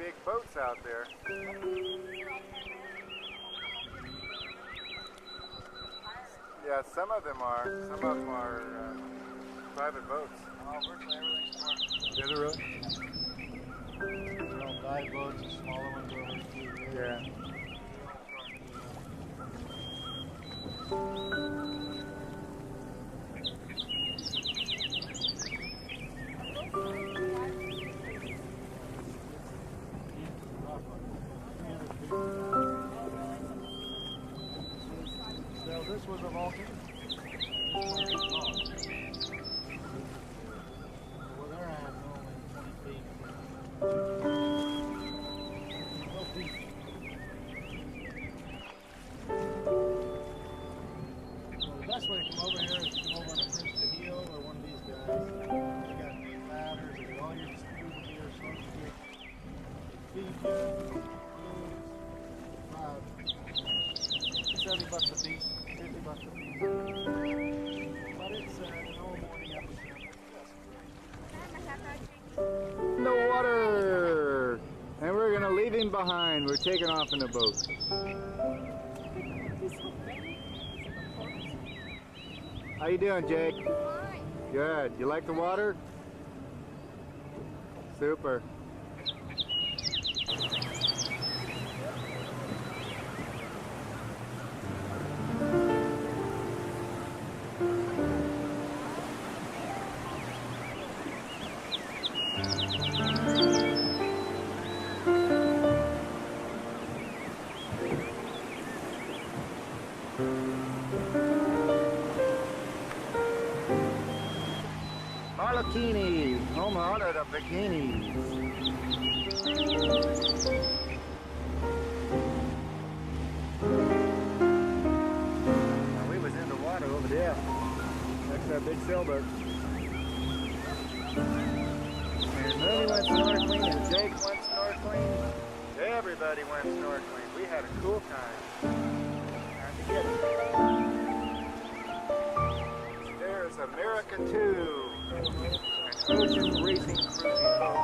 big boats out there. Yeah, some of them are. Some of them are private boats. Oh, virtually everything's commercial. Is it really? Little dive boats, the smaller ones over here. Yeah. So this was a volcano. Well, they're at only 20 feet. Well, the best way to come over here is to come over on a Prince to Heel or one of these guys. They got ladders, they got all your scuba gear, snorkel gear. They feed you, about $70 a piece, $50 a piece. But it's an all morning episode. In the water! And we're gonna leave him behind. We're taking off in the boat. How you doing, Jake? Good. You like the water? Super. Marloquini, home out of the bikinis. Now we was in the water over there. That's that big sailboat. And Lily went snorkeling and Jake went snorkeling. Everybody went snorkeling. We had a cool time. Time to get it. There's America 2, an ocean racing cruising boat.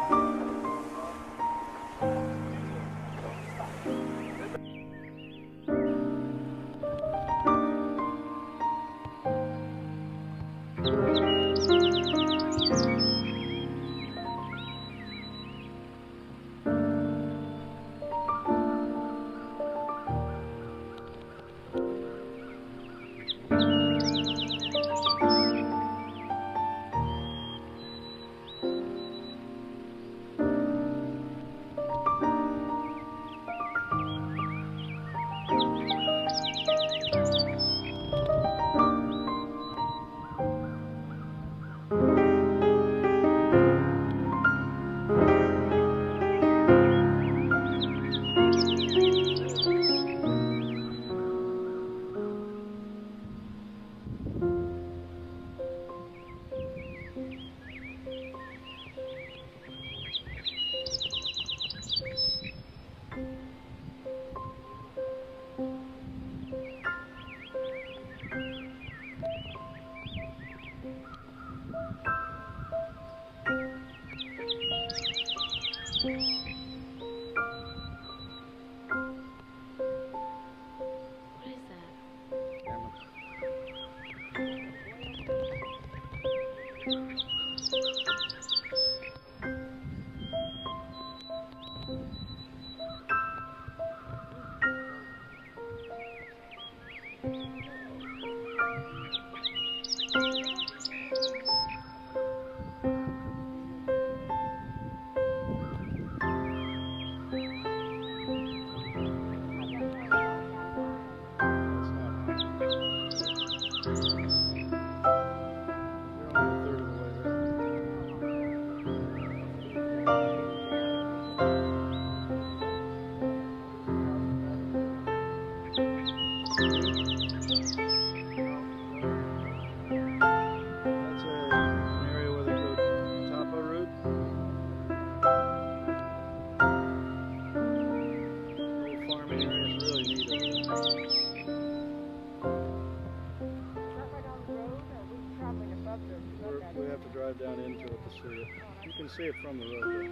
We have to drive down into it to see it. You can see it from the road.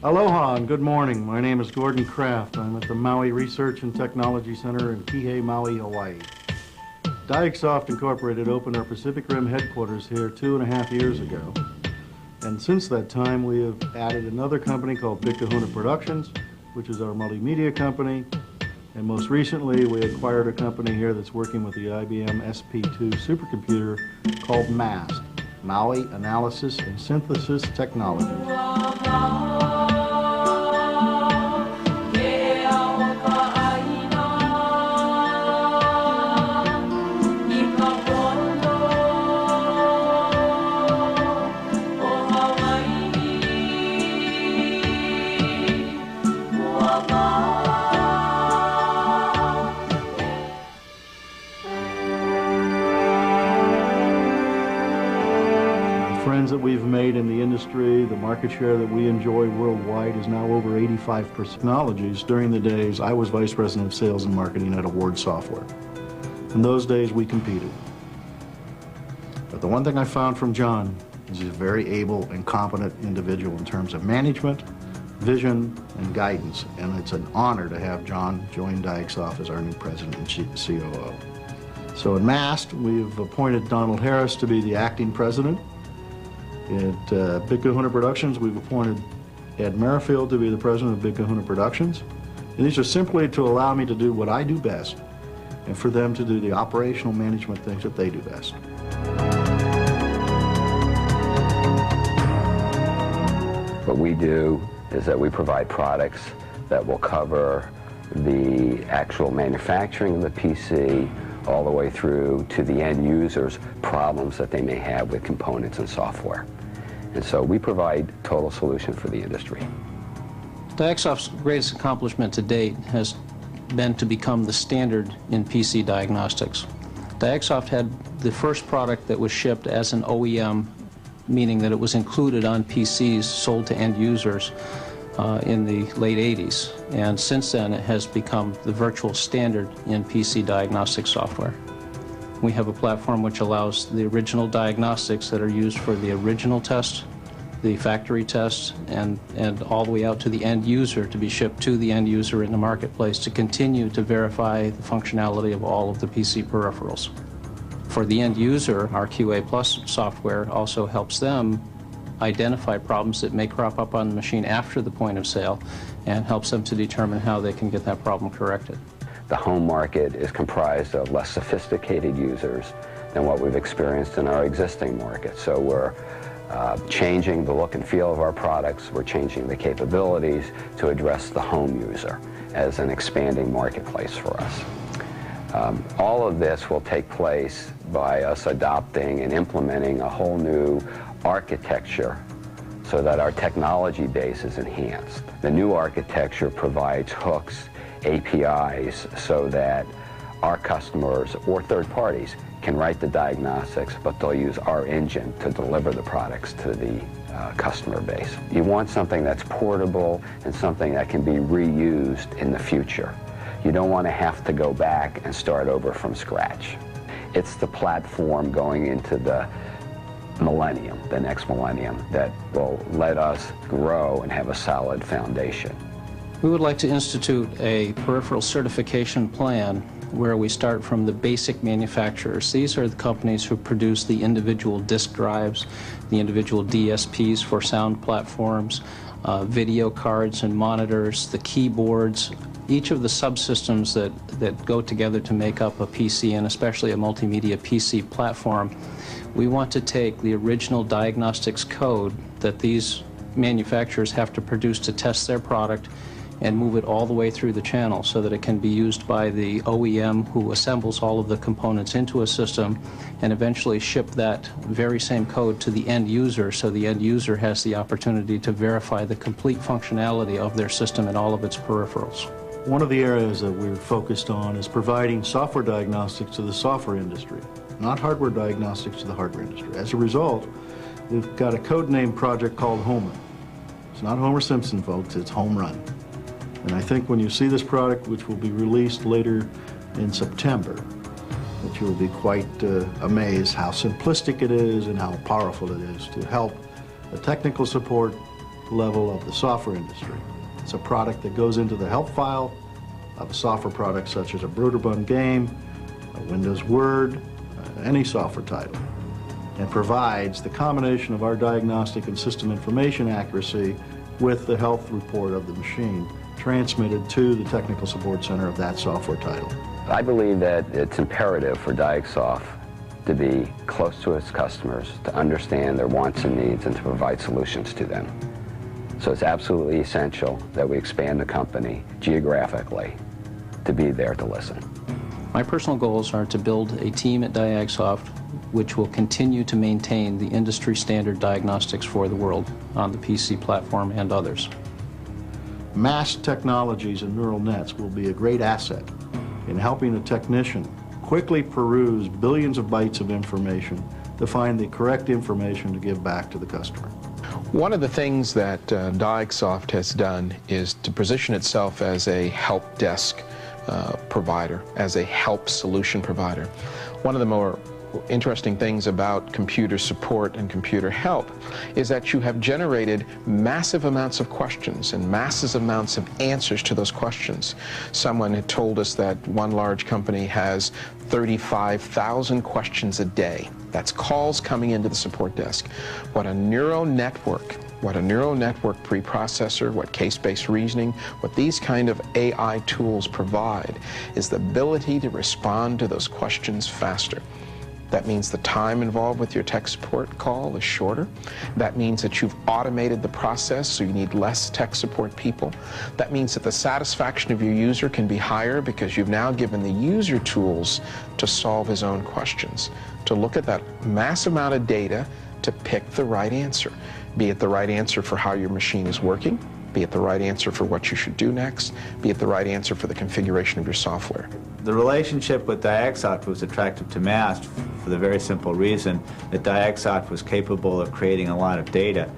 Aloha and good morning. My name is Gordon Kraft. I'm at the Maui Research and Technology Center in Kihei, Maui, Hawaii. Diagsoft Incorporated opened our Pacific Rim headquarters here 2.5 years ago. And since that time, we have added another company called Big Kahuna Productions, which is our multimedia company. And most recently, we acquired a company here that's working with the IBM SP2 supercomputer called MAST, Maui Analysis and Synthesis Technologies. Friends that we've made in the industry, the market share that we enjoy worldwide is now over 85%. Technologies. During the days, I was Vice President of Sales and Marketing at Award Software. In those days, we competed. But the one thing I found from John is he's a very able and competent individual in terms of management, vision, and guidance. And it's an honor to have John join Diagsoft as our new President and COO. So at MAST, we've appointed Donald Harris to be the acting president. At Big Kahuna Productions, we've appointed Ed Merrifield to be the president of Big Kahuna Productions. And these are simply to allow me to do what I do best and for them to do the operational management things that they do best. What we do is that we provide products that will cover the actual manufacturing of the PC all the way through to the end user's problems that they may have with components and software. And so we provide total solution for the industry. Diagsoft's greatest accomplishment to date has been to become the standard in PC diagnostics. Diagsoft had the first product that was shipped as an OEM, meaning that it was included on PCs sold to end users in the late 80s. And since then, it has become the virtual standard in PC diagnostic software. We have a platform which allows the original diagnostics that are used for the original test, the factory test, and all the way out to the end user to be shipped to the end user in the marketplace to continue to verify the functionality of all of the PC peripherals. For the end user, our QA Plus software also helps them identify problems that may crop up on the machine after the point of sale and helps them to determine how they can get that problem corrected. The home market is comprised of less sophisticated users than what we've experienced in our existing market. So we're changing the look and feel of our products. We're changing the capabilities to address the home user as an expanding marketplace for us. All of this will take place by us adopting and implementing a whole new architecture so that our technology base is enhanced. The new architecture provides hooks, APIs, so that our customers or third parties can write the diagnostics, but they'll use our engine to deliver the products to the customer base. You want something that's portable and something that can be reused in the future. You don't want to have to go back and start over from scratch. It's the platform going into the millennium, the next millennium, that will let us grow and have a solid foundation. We would like to institute a peripheral certification plan where we start from the basic manufacturers. These are the companies who produce the individual disk drives, the individual DSPs for sound platforms, video cards and monitors, the keyboards, each of the subsystems that go together to make up a PC, and especially a multimedia PC platform. We want to take the original diagnostics code that these manufacturers have to produce to test their product and move it all the way through the channel so that it can be used by the OEM who assembles all of the components into a system and eventually ship that very same code to the end user so the end user has the opportunity to verify the complete functionality of their system and all of its peripherals. One of the areas that we're focused on is providing software diagnostics to the software industry, not hardware diagnostics to the hardware industry. As a result, we've got a code-named project called Home Run. It's not Homer Simpson, folks, it's Home Run. And I think when you see this product, which will be released later in September, that you will be quite amazed how simplistic it is and how powerful it is to help the technical support level of the software industry. It's a product that goes into the help file of a software product such as a Broderbund game, a Windows Word, any software title, and provides the combination of our diagnostic and system information accuracy with the health report of the machine transmitted to the technical support center of that software title. I believe that it's imperative for Diagsoft to be close to its customers, to understand their wants and needs, and to provide solutions to them. So it's absolutely essential that we expand the company geographically to be there to listen. My personal goals are to build a team at Diagsoft which will continue to maintain the industry standard diagnostics for the world on the PC platform and others. Masked technologies and neural nets will be a great asset in helping a technician quickly peruse billions of bytes of information to find the correct information to give back to the customer. One of the things that Diagsoft has done is to position itself as a help desk provider, as a help solution provider. One of the more interesting things about computer support and computer help is that you have generated massive amounts of questions and massive amounts of answers to those questions. Someone had told us that one large company has 35,000 questions a day. That's calls coming into the support desk. What a neural network preprocessor, what case-based reasoning, what these kind of AI tools provide is the ability to respond to those questions faster. That means the time involved with your tech support call is shorter. That means that you've automated the process, so you need less tech support people. That means that the satisfaction of your user can be higher because you've now given the user tools to solve his own questions, to look at that mass amount of data to pick the right answer, be it the right answer for how your machine is working, be it the right answer for what you should do next, be it the right answer for the configuration of your software. The relationship with Diagsoft was attractive to Mast for the very simple reason that Diagsoft was capable of creating a lot of data,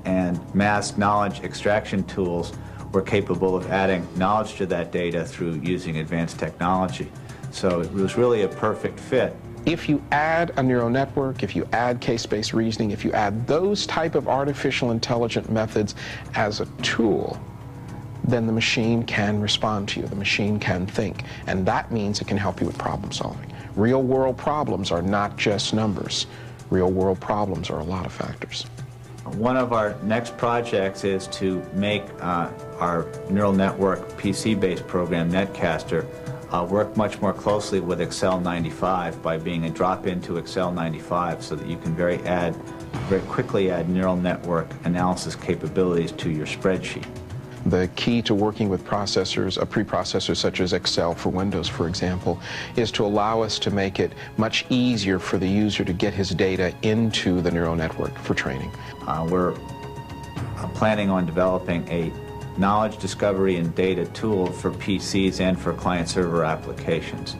and Mast knowledge extraction tools were capable of adding knowledge to that data through using advanced technology. So it was really a perfect fit. If you add a neural network, if you add case-based reasoning, if you add those type of artificial intelligent methods as a tool, then the machine can respond to you, the machine can think, and that means it can help you with problem solving. Real-world problems are not just numbers. Real-world problems are a lot of factors. One of our next projects is to make our neural network PC-based program, Netcaster, work much more closely with Excel 95 by being a drop into Excel 95 so that you can very quickly add neural network analysis capabilities to your spreadsheet. The key to working with processors, a preprocessor such as Excel for Windows, for example, is to allow us to make it much easier for the user to get his data into the neural network for training. We're planning on developing a knowledge discovery and data tool for PCs and for client-server applications.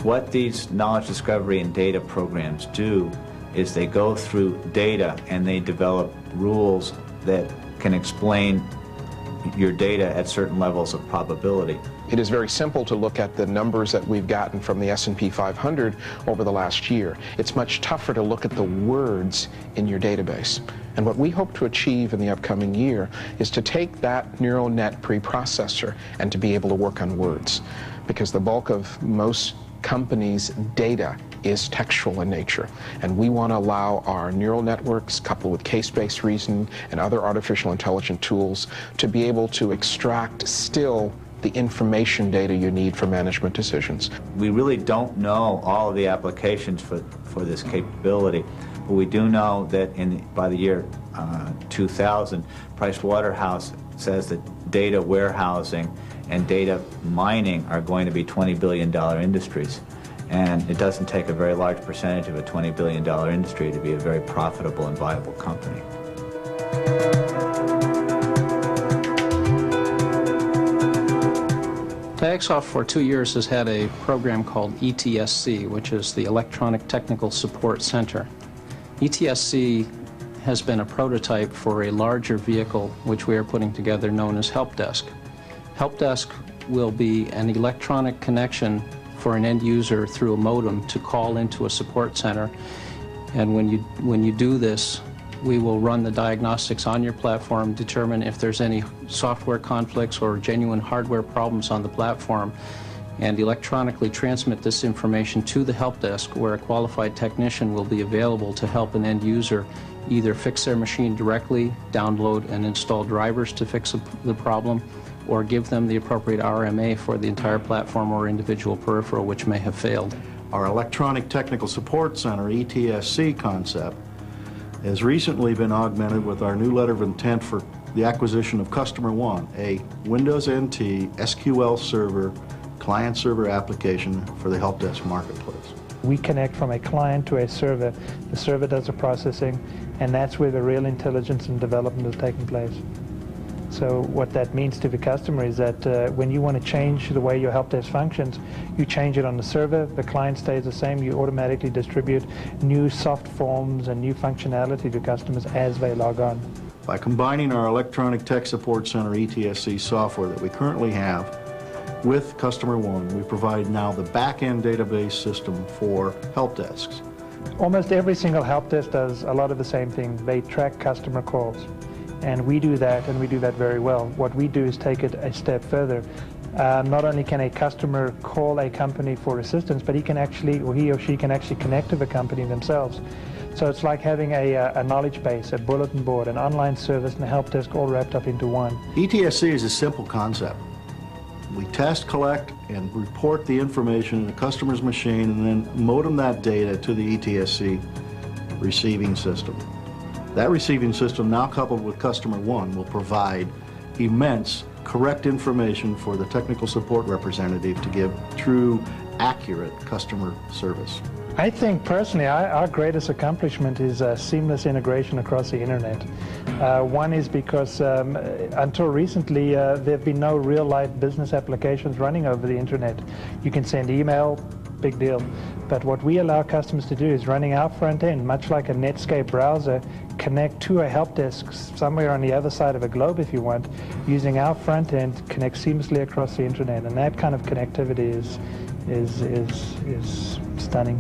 What these knowledge discovery and data programs do is they go through data and they develop rules that can explain your data at certain levels of probability. It is very simple to look at the numbers that we've gotten from the S&P 500 over the last year. It's much tougher to look at the words in your database. And what we hope to achieve in the upcoming year is to take that neural net preprocessor and to be able to work on words. Because the bulk of most companies' data is textual in nature. And we want to allow our neural networks, coupled with case-based reasoning and other artificial intelligence tools, to be able to extract still the information data you need for management decisions. We really don't know all of the applications for this capability, but we do know that by the year 2000, Pricewaterhouse says that data warehousing and data mining are going to be $20 billion industries. And it doesn't take a very large percentage of a $20 billion industry to be a very profitable and viable company. Diagsoft for 2 years has had a program called ETSC, which is the Electronic Technical Support Center. ETSC has been a prototype for a larger vehicle which we are putting together known as Help Desk. Help Desk will be an electronic connection for an end user through a modem to call into a support center, and when you do this, We will run the diagnostics on your platform, determine if there's any software conflicts or genuine hardware problems on the platform, and electronically transmit this information to the help desk, where a qualified technician will be available to help an end user either fix their machine directly, download and install drivers to fix the problem, or give them the appropriate RMA for the entire platform or individual peripheral which may have failed. Our Electronic Technical Support Center, ETSC concept, has recently been augmented with our new letter of intent for the acquisition of Customer One, a Windows NT SQL Server client-server application for the help desk marketplace. We connect from a client to a server. The server does the processing, and that's where the real intelligence and development is taking place. So what that means to the customer is that when you want to change the way your help desk functions, you change it on the server, the client stays the same, you automatically distribute new soft forms and new functionality to customers as they log on. By combining our Electronic Tech Support Center ETSC software that we currently have with Customer One, we provide now the back-end database system for help desks. Almost every single help desk does a lot of the same thing. They track customer calls. And we do that, and we do that very well. What we do is take it a step further. Not only can a customer call a company for assistance, but he or she can actually connect to the company themselves. So it's like having a knowledge base, a bulletin board, an online service, and a help desk all wrapped up into one. ETSC is a simple concept. We test, collect, and report the information in the customer's machine and then modem that data to the ETSC receiving system. That receiving system, now coupled with Customer One, will provide immense, correct information for the technical support representative to give true, accurate customer service. I think personally our greatest accomplishment is seamless integration across the internet. One is because until recently there have been no real-life business applications running over the internet. You can send email, big deal. But what we allow customers to do is running our front end, much like a Netscape browser, connect to a help desk somewhere on the other side of a globe if you want, using our front end, connect seamlessly across the internet. And that kind of connectivity is stunning.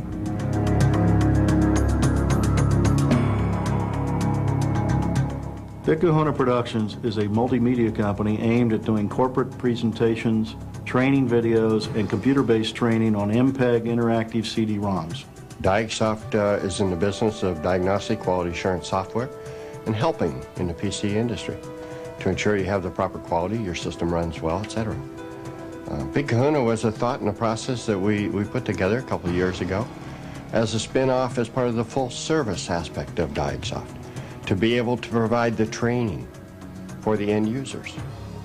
Big Kahuna Productions is a multimedia company aimed at doing corporate presentations, training videos, and computer-based training on MPEG interactive CD-ROMs. DiagSoft is in the business of diagnostic quality assurance software and helping in the PC industry to ensure you have the proper quality, your system runs well, etc. Big Kahuna was a thought and a process that we put together a couple of years ago as a spin-off as part of the full service aspect of DiagSoft, to be able to provide the training for the end users.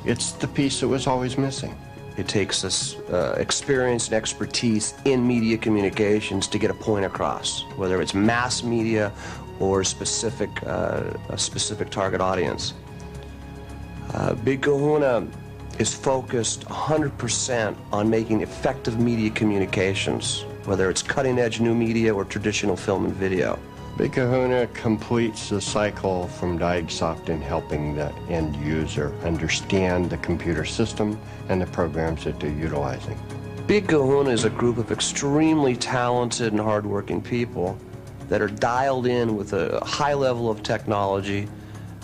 It's the piece that was always missing. It takes us experience and expertise in media communications to get a point across, whether it's mass media or a specific target audience. Big Kahuna is focused 100% on making effective media communications, whether it's cutting-edge new media or traditional film and video. Big Kahuna completes the cycle from DiagSoft in helping the end user understand the computer system and the programs that they're utilizing. Big Kahuna is a group of extremely talented and hardworking people that are dialed in with a high level of technology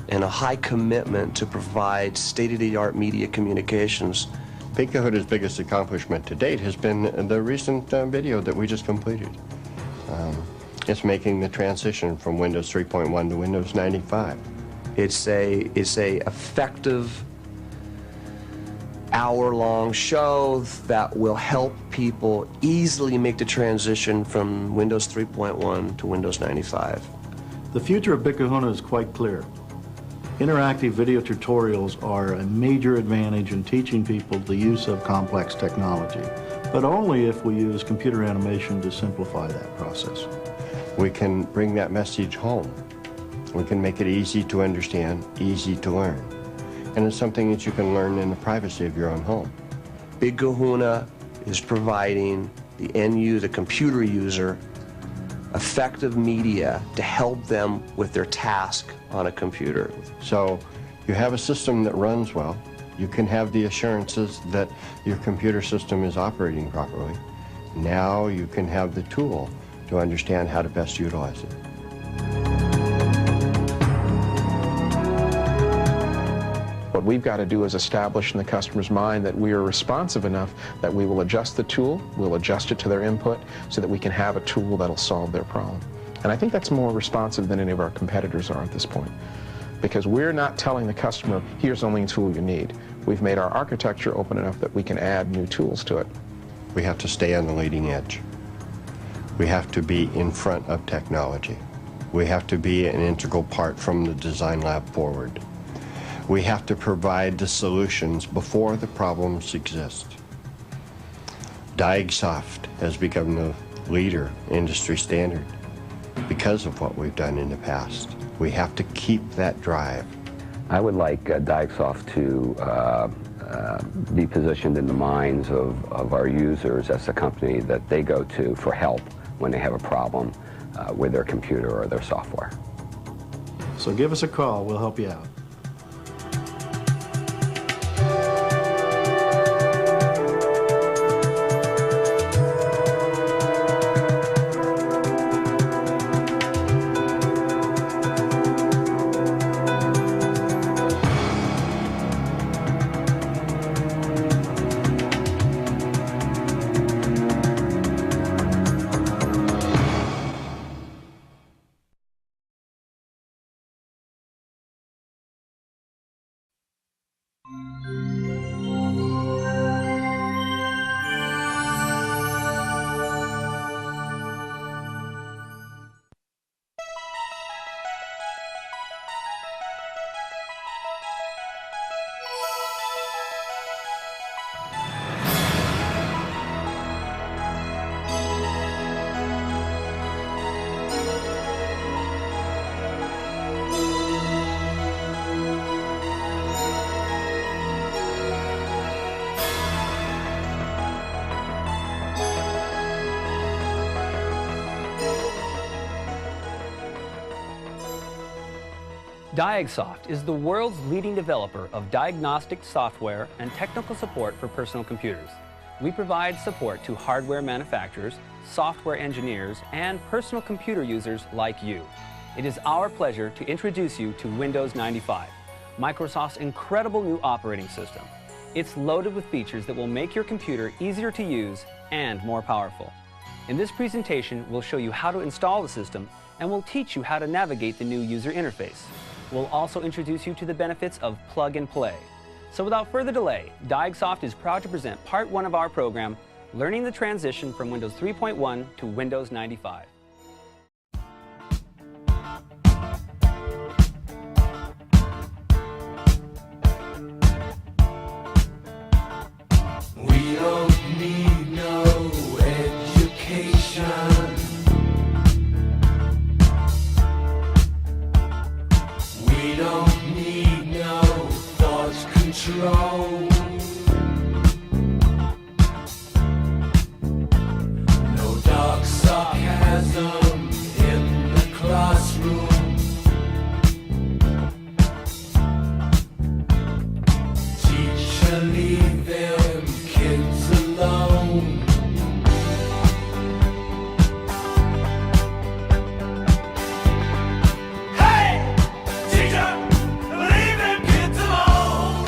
and a high commitment to provide state-of-the-art media communications. Big Kahuna's biggest accomplishment to date has been the recent video that we just completed. It's making the transition from Windows 3.1 to Windows 95. It's a effective hour-long show that will help people easily make the transition from Windows 3.1 to Windows 95. The future of Big Kahuna is quite clear. Interactive video tutorials are a major advantage in teaching people the use of complex technology, but only if we use computer animation to simplify that process. We can bring that message home. We can make it easy to understand, easy to learn. And it's something that you can learn in the privacy of your own home. Big Kahuna is providing the end user, the computer user, effective media to help them with their task on a computer. So you have a system that runs well. You can have the assurances that your computer system is operating properly. Now you can have the tool to understand how to best utilize it. What we've got to do is establish in the customer's mind that we are responsive enough that we will adjust the tool, we'll adjust it to their input so that we can have a tool that'll solve their problem. And I think that's more responsive than any of our competitors are at this point, because we're not telling the customer, here's only a tool you need. We've made our architecture open enough that we can add new tools to it. We have to stay on the leading edge. We have to be in front of technology. We have to be an integral part from the design lab forward. We have to provide the solutions before the problems exist. DiagSoft has become the leader, industry standard, because of what we've done in the past. We have to keep that drive. I would like DiagSoft to be positioned in the minds of our users as a company that they go to for help when they have a problem with their computer or their software. So give us a call, we'll help you out. DiagSoft is the world's leading developer of diagnostic software and technical support for personal computers. We provide support to hardware manufacturers, software engineers, and personal computer users like you. It is our pleasure to introduce you to Windows 95, Microsoft's incredible new operating system. It's loaded with features that will make your computer easier to use and more powerful. In this presentation, we'll show you how to install the system, and we'll teach you how to navigate the new user interface. We'll also introduce you to the benefits of plug and play. So without further delay, DiagSoft is proud to present part 1 of our program, Learning the Transition from Windows 3.1 to Windows 95. We don't need no education. We don't need no thought control. No dark sarcasm in the classroom. Teacher, leave them kids alone. Hey! Teacher, leave them kids alone.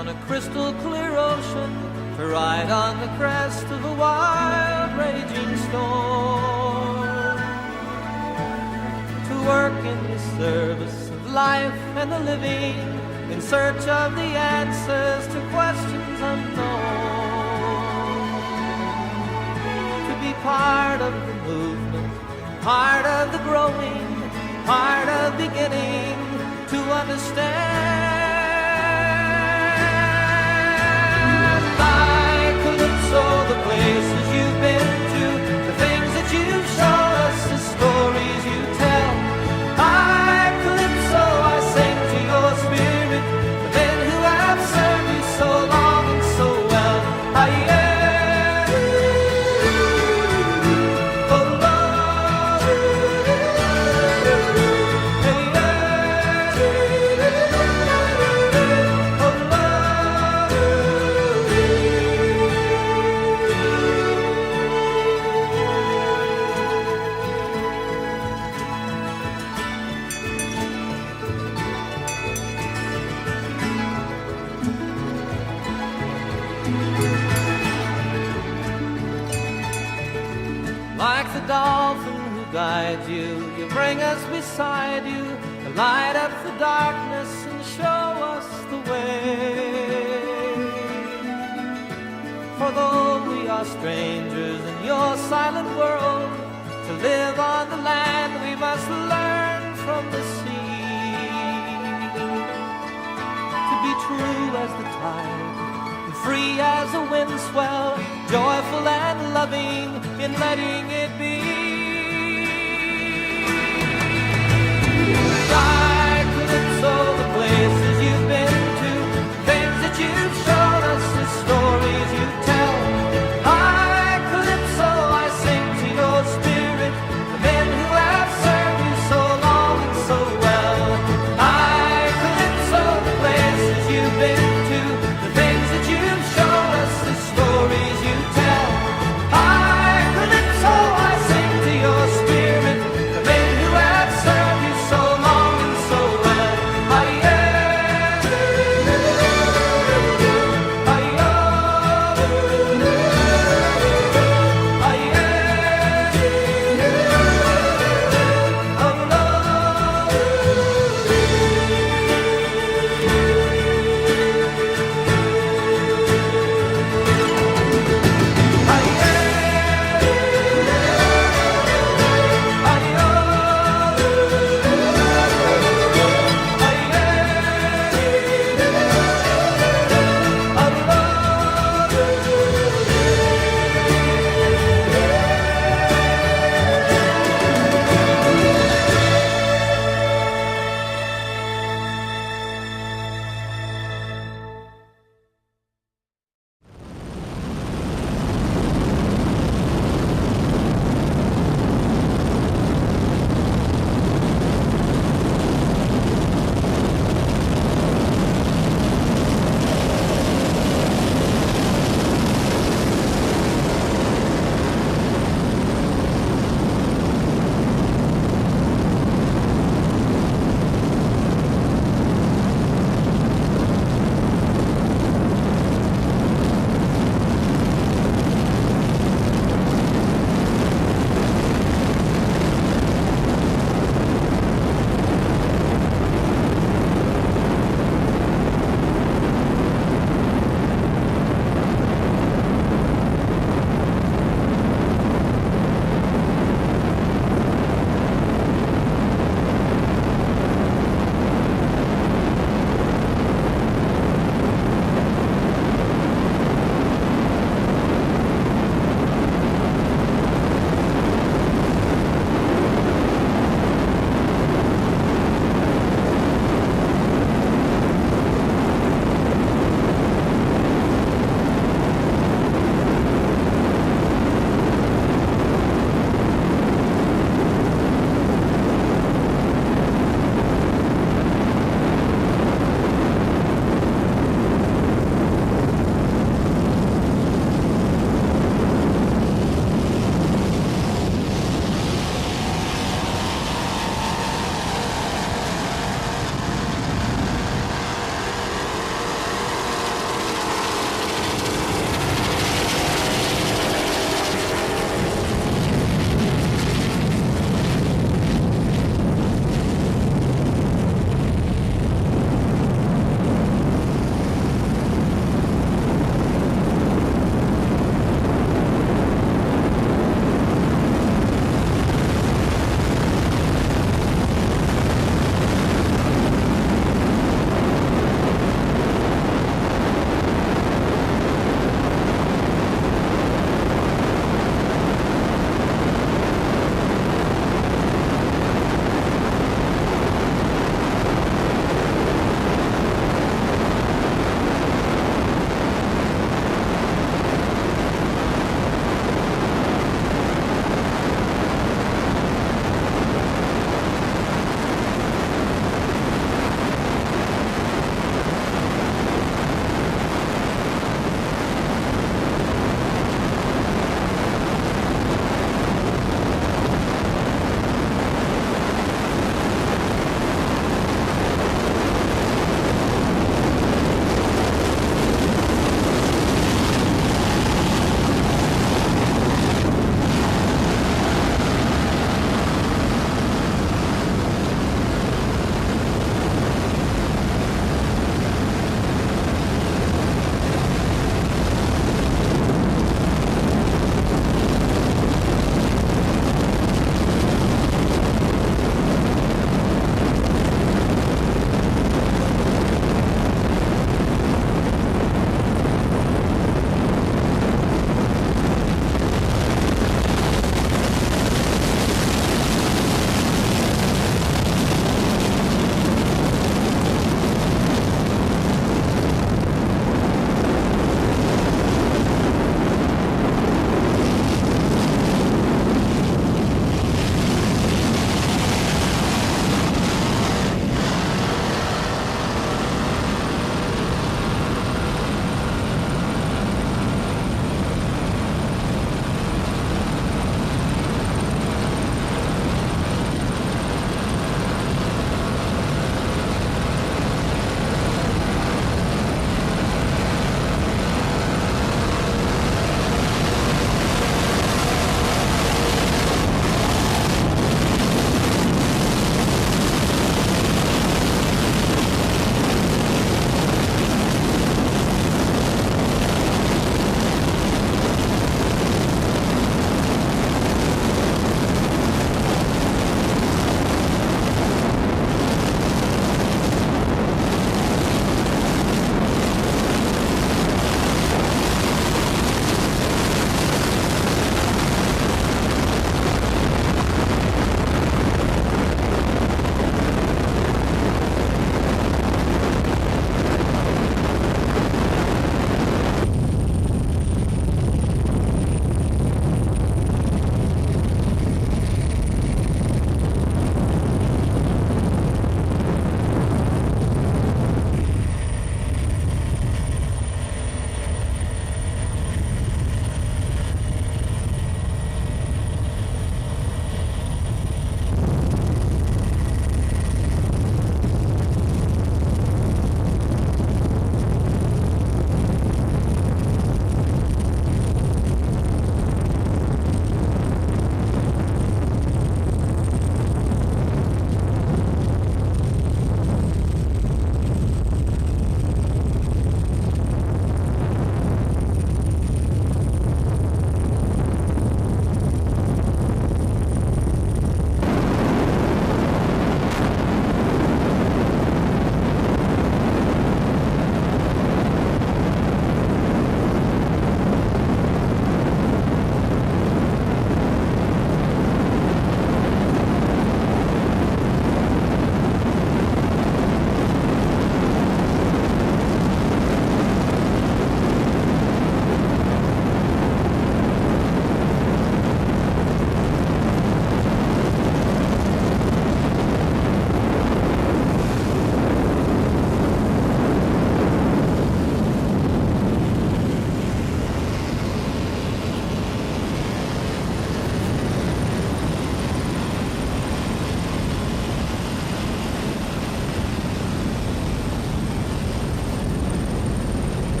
on a crystal clear ocean, to ride on the crest of a wild raging storm, to work in the service of life and the living, in search of the answers to questions unknown, to be part of the movement, part of the growing, part of beginning to understand. So the places you've been to, the things that you've shown us, the stories you tell. I, Calypso, I sing to your spirit, the men who have served you so long and so well. Oh like the dolphin who guides you, you bring us beside you, to light up the darkness and show us the way. For though we are strangers in your silent world, to live on the land we must learn from the sea, to be true as the tide, and free as a wind swell, joyful and loving in letting it be. I, Calypso, the places you've been to, things that you've shown us, the stories you tell. I, Calypso, I sing to your spirit, the men who have served you so long and so well. I, Calypso, the places you've been to, the things that you've shown us, the stories you tell. I, Calypso, I sing to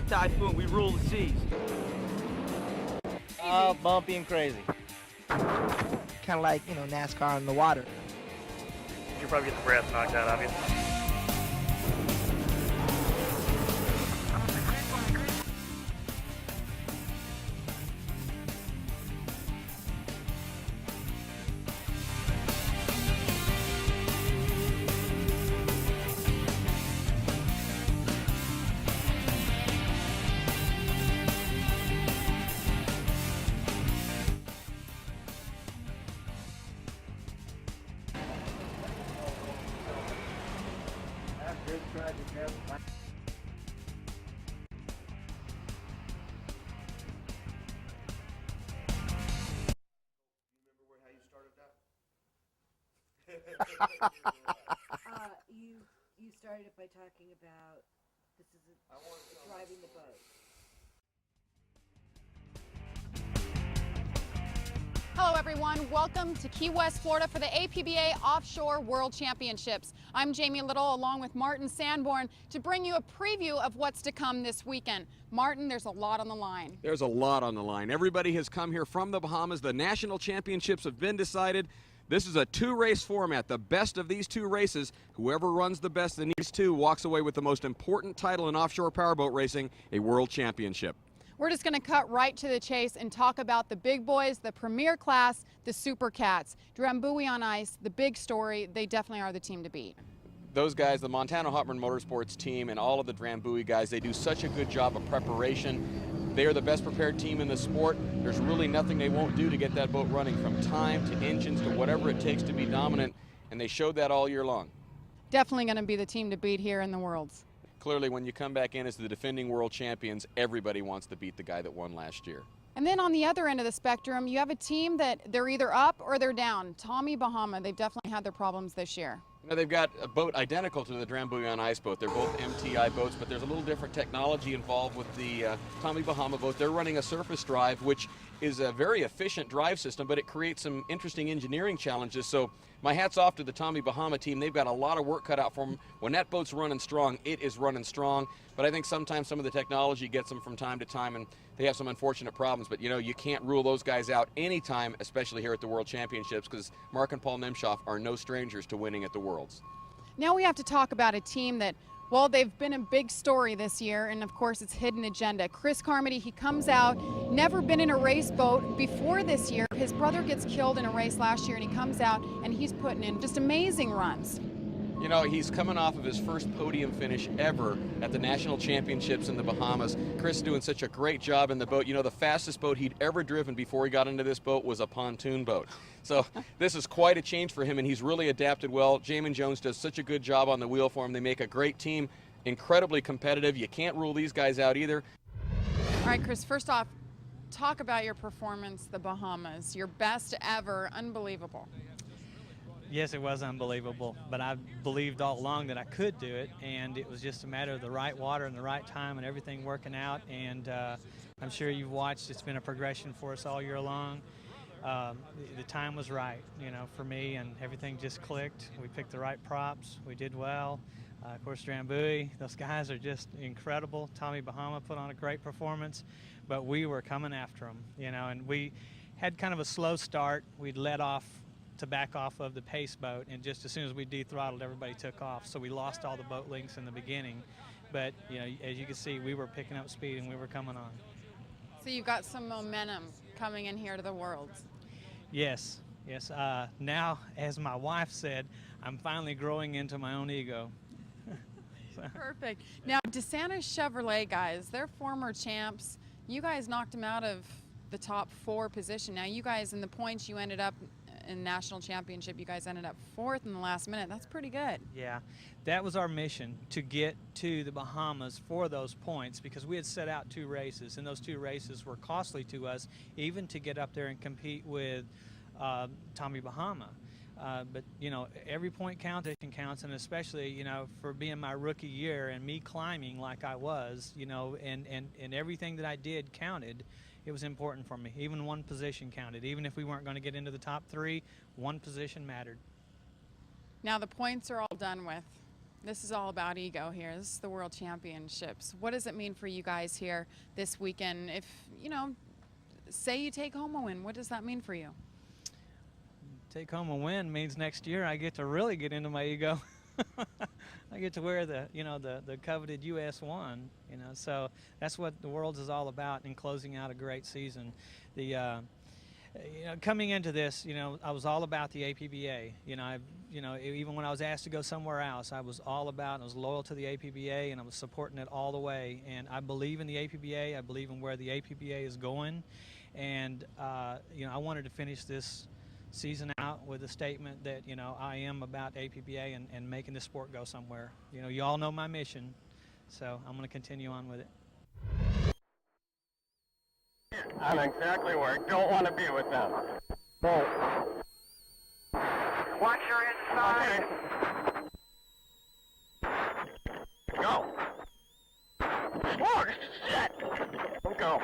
typhoon, we rule the seas. Bumpy and crazy. Kind of like, you know, NASCAR in the water. You'll probably get the breath knocked out of you. You started it by talking about this is driving the boat. Hello everyone, welcome to Key West, Florida for the APBA Offshore World Championships. I'm Jamie Little along with Martin Sanborn to bring you a preview of what's to come this weekend. Martin, there's a lot on the line. There's a lot on the line. Everybody has come here from the Bahamas. The national championships have been decided. This is a two-race format, the best of these two races. Whoever runs the best in these two walks away with the most important title in offshore powerboat racing, a world championship. We're just going to cut right to the chase and talk about the big boys, the premier class, the Super Cats. Drambuie on ice, the big story, they definitely are the team to beat. Those guys, the Montana Hotman Motorsports team and all of the Drambuie guys, they do such a good job of preparation. They are the best prepared team in the sport. There's really nothing they won't do to get that boat running, from time to engines to whatever it takes to be dominant, and they showed that all year long. Definitely going to be the team to beat here in the Worlds. Clearly, when you come back in as the defending world champions, everybody wants to beat the guy that won last year. And then on the other end of the spectrum, you have a team that they're either up or they're down. Tommy Bahama, they've definitely had their problems this year. You know, they've got a boat identical to the Drambuie on ice boat. They're both MTI boats, but there's a little different technology involved with the Tommy Bahama boat. They're running a surface drive, which is a very efficient drive system, but it creates some interesting engineering challenges. So my hat's off to the Tommy Bahama team. They've got a lot of work cut out for them. When that boat's running strong, it is running strong. But I think sometimes some of the technology gets them from time to time, and they have some unfortunate problems. But, you know, you can't rule those guys out anytime, especially here at the World Championships, because Mark and Paul Nemshoff are no strangers to winning at the Worlds. Now we have to talk about a team that, well, they've been a big story this year, and of course it's Hidden Agenda. Chris Carmody, he comes out, never been in a race boat before this year. His brother gets killed in a race last year, and he comes out and he's putting in just amazing runs. You know, he's coming off of his first podium finish ever at the National Championships in the Bahamas. Chris is doing such a great job in the boat. You know, the fastest boat he'd ever driven before he got into this boat was a pontoon boat. So this is quite a change for him, and he's really adapted well. Jamin Jones does such a good job on the wheel for him. They make a great team, incredibly competitive. You can't rule these guys out either. All right, Chris, first off, talk about your performance, the Bahamas. Your best ever, unbelievable. Yes, it was unbelievable, but I believed all along that I could do it, and it was just a matter of the right water and the right time and everything working out, and I'm sure you've watched. It's been a progression for us all year long. The time was right, you know, for me, and everything just clicked. We picked the right props. We did well. Of course, Drambuie, those guys are just incredible. Tommy Bahama put on a great performance, but we were coming after them, you know, and we had kind of a slow start. We'd let off to back off of the pace boat, and just as soon as we dethrottled, everybody took off. So we lost all the boat links in the beginning. But, you know, as you can see, we were picking up speed and we were coming on. So you've got some momentum coming in here to the Worlds. Yes, yes. Now, as my wife said, I'm finally growing into my own ego. Perfect. Now, DeSantis Chevrolet guys, they're former champs. You guys knocked them out of the top 4 position. Now, you guys in the points, you ended up in national championship, you guys ended up 4th in the last minute. That's pretty good. Yeah, that was our mission, to get to the Bahamas for those points, because we had set out 2 races, and those 2 races were costly to us, even to get up there and compete with Tommy Bahama. But, you know, every point counts, and especially, you know, for being my rookie year and me climbing like I was, you know, and everything that I did counted. It was important for me. Even one position counted. Even if we weren't going to get into the top 3, one position mattered. Now the points are all done with. This is all about ego here. This is the World Championships. What does it mean for you guys here this weekend? If, you know, say you take home a win, what does that mean for you? Take home a win means next year I get to really get into my ego. I get to wear the, you know, the coveted US 1, you know, so that's what the Worlds is all about in closing out a great season. The, you know, coming into this, you know, I was all about the APBA. You know, even when I was asked to go somewhere else, I was all about, I was loyal to the APBA, and I was supporting it all the way. And I believe in the APBA. I believe in where the APBA is going. And, you know, I wanted to finish this season out with a statement that, you know, I am about APBA and making the sport go somewhere. You know, you all know my mission, so I'm going to continue on with it. I'm exactly where I don't want to be with them. But watch your inside. Okay. Go. Oh, shit. Go.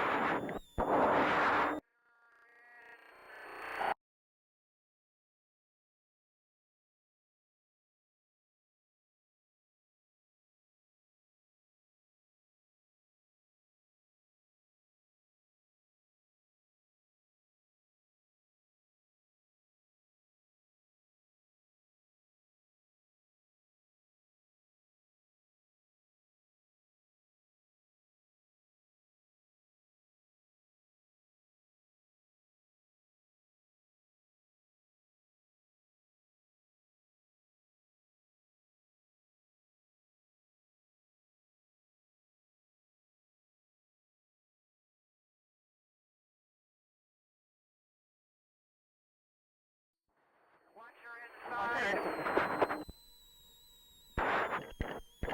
Okay.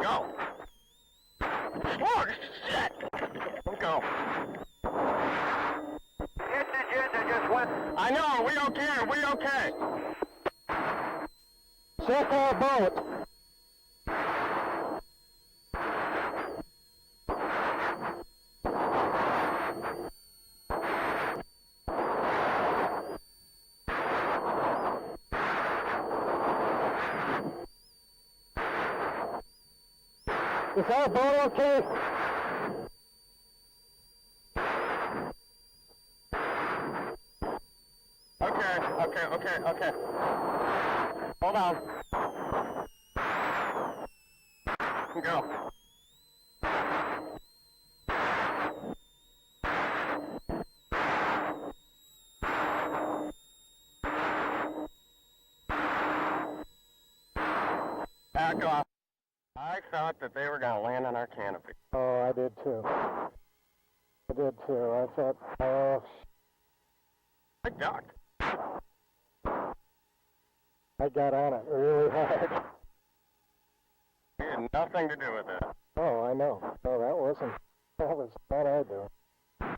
Go. Oh, shit. Go. It's the jet just went. I know, we okay, we okay. Set our boat. Is our boat okay? Okay. Hold on. Go. Back off. I thought that they were going to land on our canopy. Oh, I did too. I thought, oh, I ducked. I got on it really hard. It had nothing to do with it. Oh, I know. No, that was not I doing. I want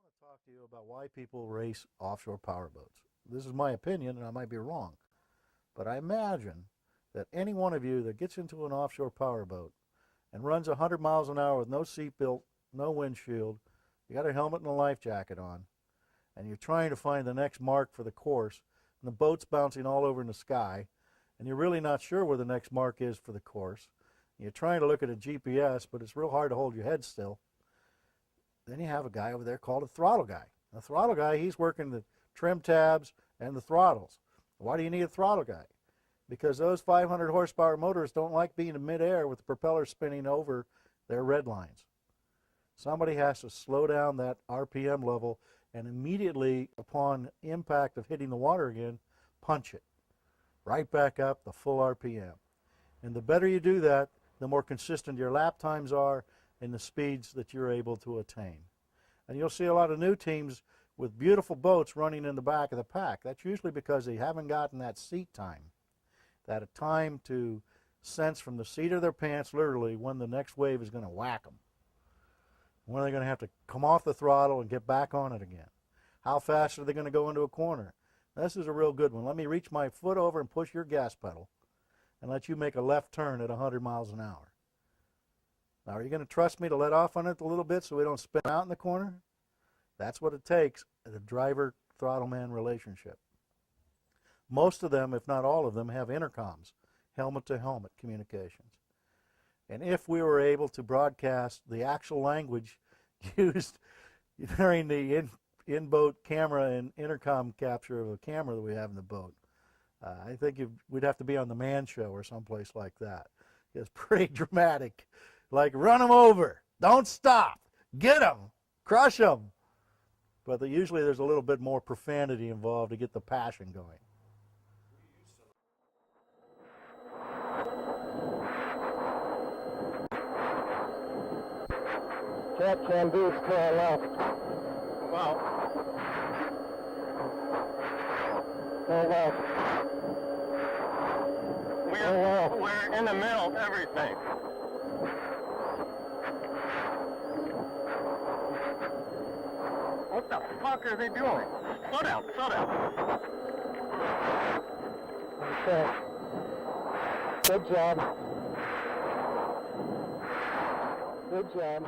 to talk to you about why people race offshore powerboats. This is my opinion, and I might be wrong. But I imagine that any one of you that gets into an offshore powerboat and runs 100 miles an hour with no seatbelt, no windshield, you got a helmet and a life jacket on, and you're trying to find the next mark for the course, and the boat's bouncing all over in the sky, and you're really not sure where the next mark is for the course. You're trying to look at a GPS, but it's real hard to hold your head still. Then you have a guy over there called a throttle guy. A throttle guy, he's working the trim tabs and the throttles. Why do you need a throttle guy? Because those 500 horsepower motors don't like being in midair with the propeller spinning over their red lines. Somebody has to slow down that RPM level and immediately upon impact of hitting the water again, punch it right back up the full RPM. And the better you do that, the more consistent your lap times are and the speeds that you're able to attain. And you'll see a lot of new teams with beautiful boats running in the back of the pack. That's usually because they haven't gotten that seat time, that time to sense from the seat of their pants literally when the next wave is going to whack them. When are they going to have to come off the throttle and get back on it again? How fast are they going to go into a corner? This is a real good one. Let me reach my foot over and push your gas pedal and let you make a left turn at 100 miles an hour. Now, are you going to trust me to let off on it a little bit so we don't spin out in the corner? That's what it takes, the driver-throttle man relationship. Most of them, if not all of them, have intercoms helmet-to-helmet communications. And if we were able to broadcast the actual language used during the in-boat camera and intercom capture of a camera that we have in the boat, I think we'd have to be on the Man Show or someplace like that. It's pretty dramatic. Like, run them over, don't stop, get them, crush them. But usually there's a little bit more profanity involved to get the passion going. Cat can boost to our left. Wow. Go left. We're in the middle of everything. What the fuck are they doing? Slow down, slow down. Okay. Good job. Good job.